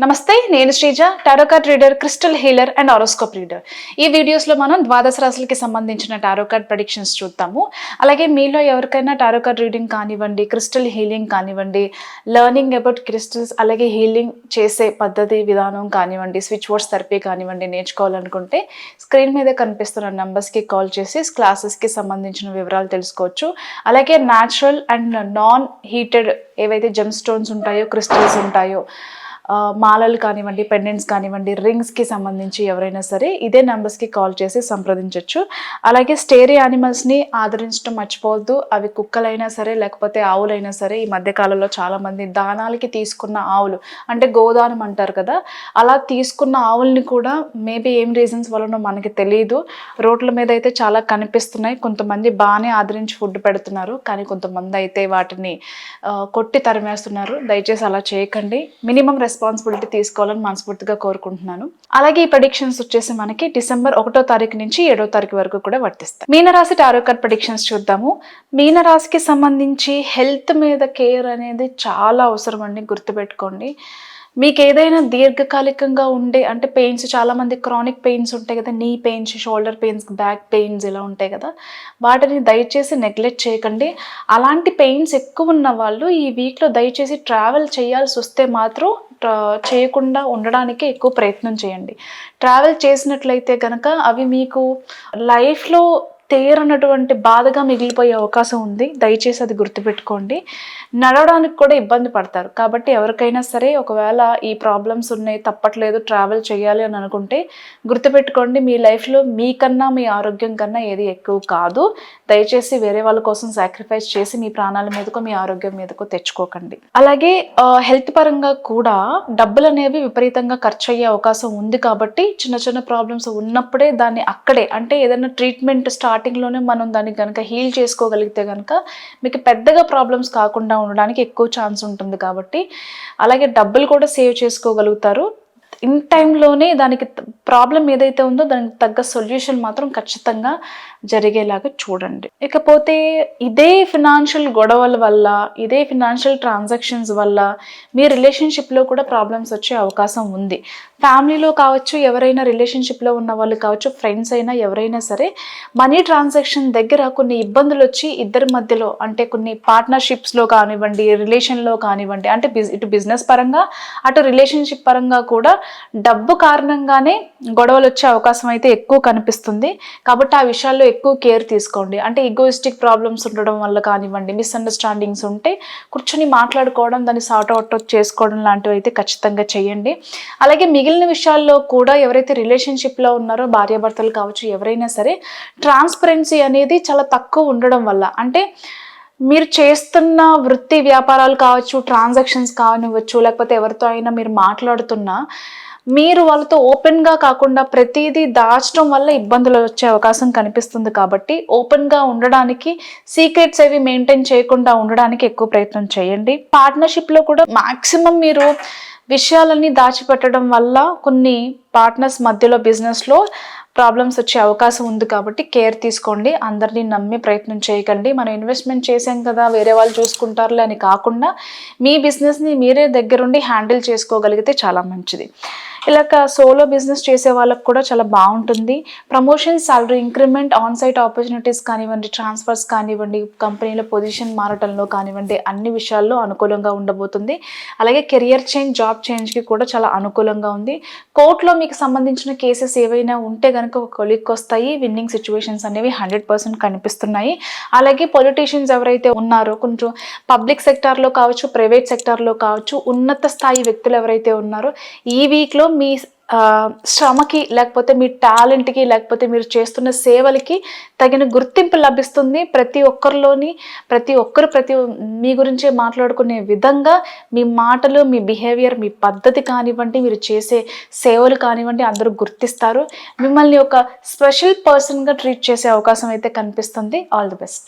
నమస్తే, నేను Sreeja, tarot card reader, crystal healer and horoscope reader. ఈ వీడియోస్లో మనం ద్వాదశ రాశులకి సంబంధించిన టారో కార్డ్ ప్రెడిక్షన్స్ చూద్దాము. అలాగే మీలో ఎవరికైనా టారో కార్డ్ రీడింగ్ కానివ్వండి, క్రిస్టల్ హీలింగ్ కానివ్వండి, లెర్నింగ్ అబౌట్ క్రిస్టల్స్ అలాగే హీలింగ్ చేసే పద్ధతి విధానం కానివ్వండి, స్విచ్ వర్డ్స్ థెరపీ కానివ్వండి నేర్చుకోవాలనుకుంటే స్క్రీన్ మీద కనిపిస్తున్న నెంబర్స్కి కాల్ చేసి క్లాసెస్కి సంబంధించిన వివరాలు తెలుసుకోవచ్చు. అలాగే న్యాచురల్ అండ్ నాన్ హీటెడ్ ఏవైతే జెమ్ స్టోన్స్ ఉంటాయో, క్రిస్టల్స్ ఉంటాయో, మాలలు కానివ్వండి, పెండెంట్స్ కానివ్వండి, రింగ్స్కి సంబంధించి ఎవరైనా సరే ఇదే నెంబర్స్కి కాల్ చేసి సంప్రదించవచ్చు. అలాగే స్టేరీ యానిమల్స్ని ఆదరించడం మర్చిపోవద్దు. అవి కుక్కలైనా సరే లేకపోతే ఆవులైనా సరే. ఈ మధ్యకాలంలో చాలామంది దానాలకి తీసుకున్న ఆవులు అంటే గోదానం అంటారు కదా, అలా తీసుకున్న ఆవుల్ని కూడా మేబీ ఏం రీజన్స్ వలనో మనకి తెలియదు, రోడ్ల మీద అయితే చాలా కనిపిస్తున్నాయి. కొంతమంది బాగానే ఆదరించి ఫుడ్ పెడుతున్నారు, కానీ కొంతమంది అయితే వాటిని కొట్టి తరిమేస్తున్నారు. దయచేసి అలా చేయకండి. మినిమం రెస్పాన్సిబిలిటీ తీసుకోవాలని మనస్ఫూర్తిగా కోరుకుంటున్నాను. అలాగే ఈ ప్రెడిక్షన్స్ వచ్చేసి మనకి డిసెంబర్ 1వ తారీఖు నుంచి 7వ తారీఖు వరకు కూడా వర్తిస్తాయి. మీనరాశి టారో కార్డ్ ప్రెడిక్షన్స్ చూద్దాము. మీనరాశికి సంబంధించి హెల్త్ మీద కేర్ అనేది చాలా అవసరం అండి, గుర్తుపెట్టుకోండి. మీకు ఏదైనా దీర్ఘకాలికంగా ఉండే అంటే పెయిన్స్, చాలామంది క్రానిక్ పెయిన్స్ ఉంటాయి కదా, నీ pains, shoulder pains, back pains ఇలా ఉంటాయి కదా, వాటిని దయచేసి నెగ్లెక్ట్ చేయకండి. అలాంటి పెయిన్స్ ఎక్కువ ఉన్న వాళ్ళు ఈ వీక్లో దయచేసి ట్రావెల్ చేయాల్సి వస్తే మాత్రం చేయకుండా ఉండడానికి ఎక్కువ ప్రయత్నం చేయండి. ట్రావెల్ చేసినట్లయితే కనుక అవి మీకు లైఫ్లో తీరనటువంటి బాధగా మిగిలిపోయే అవకాశం ఉంది. దయచేసి అది గుర్తుపెట్టుకోండి. నడవడానికి కూడా ఇబ్బంది పడతారు. కాబట్టి ఎవరికైనా సరే ఒకవేళ ఈ ప్రాబ్లమ్స్ ఉన్నాయి, తప్పట్లేదు, ట్రావెల్ చేయాలి అని అనుకుంటే గుర్తుపెట్టుకోండి, మీ లైఫ్లో మీకన్నా మీ ఆరోగ్యం కన్నా ఏది ఎక్కువ కాదు. దయచేసి వేరే వాళ్ళ కోసం సాక్రిఫైస్ చేసి మీ ప్రాణాల మీదకో మీ ఆరోగ్యం మీదకో తెచ్చుకోకండి. అలాగే హెల్త్ పరంగా కూడా డబ్బులు అనేవి విపరీతంగా ఖర్చు అయ్యే అవకాశం ఉంది. కాబట్టి చిన్న చిన్న ప్రాబ్లమ్స్ ఉన్నప్పుడే దాన్ని అక్కడే అంటే ఏదైనా ట్రీట్మెంట్ స్టార్టింగ్లోనే మనం దాన్ని కనుక హీల్ చేసుకోగలిగితే కనుక మీకు పెద్దగా ప్రాబ్లమ్స్ కాకుండా ఉండడానికి ఎక్కువ ఛాన్స్ ఉంటుంది. కాబట్టి అలాగే డబ్బులు కూడా సేవ్ చేసుకోగలుగుతారు. ఇన్ టైంలోనే దానికి ప్రాబ్లం ఏదైతే ఉందో దానికి తగ్గ సొల్యూషన్ మాత్రం ఖచ్చితంగా జరిగేలాగా చూడండి. ఇకపోతే ఇదే ఫినాన్షియల్ గొడవల వల్ల, ఇదే ఫినాన్షియల్ ట్రాన్సాక్షన్స్ వల్ల మీ రిలేషన్షిప్లో కూడా ప్రాబ్లమ్స్ వచ్చే అవకాశం ఉంది. ఫ్యామిలీలో కావచ్చు, ఎవరైనా రిలేషన్షిప్లో ఉన్న వాళ్ళు కావచ్చు, ఫ్రెండ్స్ అయినా ఎవరైనా సరే మనీ ట్రాన్సాక్షన్ దగ్గర కొన్ని ఇబ్బందులు వచ్చి ఇద్దరి మధ్యలో అంటే కొన్ని పార్ట్నర్షిప్స్లో కానివ్వండి, రిలేషన్లో కానివ్వండి, అంటే ఇటు బిజినెస్ పరంగా అటు రిలేషన్షిప్ పరంగా కూడా డబ్బు కారణంగానే గొడవలు వచ్చే అవకాశం అయితే ఎక్కువ కనిపిస్తుంది. కాబట్టి ఆ విషయాల్లో ఎక్కువ కేర్ తీసుకోండి. అంటే ఈగోయిస్టిక్ ప్రాబ్లమ్స్ ఉండడం వల్ల కానివ్వండి, మిస్అండర్స్టాండింగ్స్ ఉంటే కూర్చొని మాట్లాడుకోవడం, దాన్ని సార్ట్ అవుట్ చేసుకోవడం లాంటివి అయితే ఖచ్చితంగా చేయండి. అలాగే మిగిలిన విషయాల్లో కూడా ఎవరైతే రిలేషన్షిప్లో ఉన్నారో భార్యాభర్తలు కావచ్చు, ఎవరైనా సరే ట్రాన్స్పరెన్సీ అనేది చాలా తక్కువ ఉండడం వల్ల, అంటే మీరు చేస్తున్న వృత్తి వ్యాపారాలు కావచ్చు, ట్రాన్సాక్షన్స్ కానివ్వచ్చు, లేకపోతే ఎవరితో అయినా మీరు మాట్లాడుతున్నా మీరు వాళ్ళతో ఓపెన్గా కాకుండా ప్రతిదీ దాచడం వల్ల ఇబ్బందులు వచ్చే అవకాశం కనిపిస్తుంది. కాబట్టి ఓపెన్గా ఉండడానికి, సీక్రెట్స్ ఏవి మెయింటైన్ చేయకుండా ఉండడానికి ఎక్కువ ప్రయత్నం చేయండి. పార్ట్నర్షిప్లో కూడా మ్యాక్సిమం మీరు విషయాలన్నీ దాచిపెట్టడం వల్ల కొన్ని పార్ట్నర్స్ మధ్యలో బిజినెస్లో ప్రాబ్లమ్స్ వచ్చే అవకాశం ఉంది. కాబట్టి కేర్ తీసుకోండి. అందరినీ నమ్మే ప్రయత్నం చేయకండి. మనం ఇన్వెస్ట్మెంట్ చేసాం కదా వేరే వాళ్ళు చూసుకుంటారులే అని కాకుండా మీ బిజినెస్ని మీరే దగ్గరుండి హ్యాండిల్ చేసుకోగలిగితే చాలా మంచిది. ఇలాగ సోలో బిజినెస్ చేసే వాళ్ళకు కూడా చాలా బాగుంటుంది. Promotion, salary increment, on site opportunities కానివ్వండి, ట్రాన్స్ఫర్స్ కానివ్వండి, కంపెనీలో పొజిషన్ మారటంలో కానివ్వండి, అన్ని విషయాల్లో అనుకూలంగా ఉండబోతుంది. అలాగే కెరియర్ చేంజ్, జాబ్ చేంజ్కి కూడా చాలా అనుకూలంగా ఉంది. కోర్టులో మీకు సంబంధించిన కేసెస్ ఏవైనా ఉంటే కనుక ఒక కొలిక్కి వస్తాయి. విన్నింగ్ సిచ్యువేషన్స్ అనేవి 100% కనిపిస్తున్నాయి. అలాగే పొలిటీషియన్స్ ఎవరైతే ఉన్నారో, కొంచెం పబ్లిక్ సెక్టార్లో కావచ్చు, ప్రైవేట్ సెక్టార్లో కావచ్చు, ఉన్నత స్థాయి వ్యక్తులు ఎవరైతే ఉన్నారో ఈ వీక్లో మీ శ్రమకి లేకపోతే మీ టాలెంట్కి లేకపోతే మీరు చేస్తున్న సేవలకి తగిన గుర్తింపు లభిస్తుంది. ప్రతి ఒక్కరు మీ గురించే మాట్లాడుకునే విధంగా మీ మాటలు, మీ బిహేవియర్, మీ పద్ధతి కానివ్వండి, మీరు చేసే సేవలు కానివ్వండి అందరూ గుర్తిస్తారు. మిమ్మల్ని ఒక స్పెషల్ పర్సన్గా ట్రీట్ చేసే అవకాశం అయితే కనిపిస్తుంది. All the best.